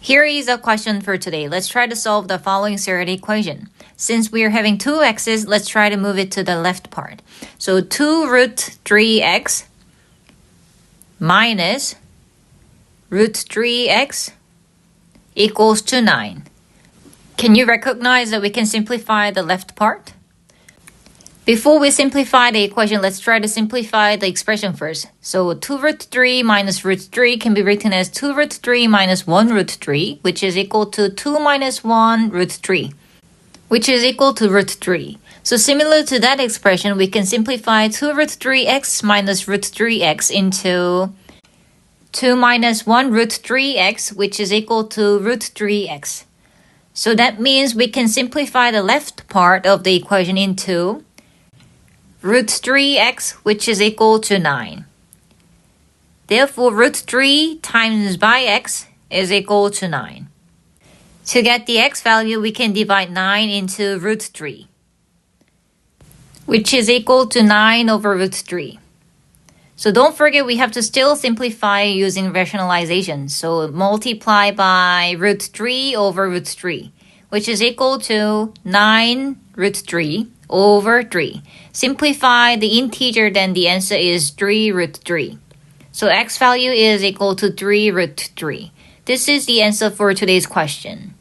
Here is a question for today. Let's try to solve the following serial equation. Since we are having two x's, let's try to move it to the left part. So 2 root 3x minus root 3x equals to 9. Can you recognize that we can simplify the left part? Before we simplify the equation, let's try to simplify the expression first. So 2 root 3 minus root 3 can be written as 2 root 3 minus 1 root 3, which is equal to 2 minus 1 root 3, which is equal to root 3. So similar to that expression, we can simplify 2 root 3x minus root 3x into 2 minus 1 root 3x, which is equal to root 3x. So that means we can simplify the left part of the equation into root 3x, which is equal to 9. Therefore, root 3 times by x is equal to 9. To get the x value, we can divide 9 into root 3, which is equal to 9 over root 3. So don't forget, we have to still simplify using rationalization. So multiply by root 3 over root 3, which is equal to 9 root 3 over 3. Simplify the integer, then the answer is 3 root 3. So x value is equal to 3 root 3. This is the answer for today's question.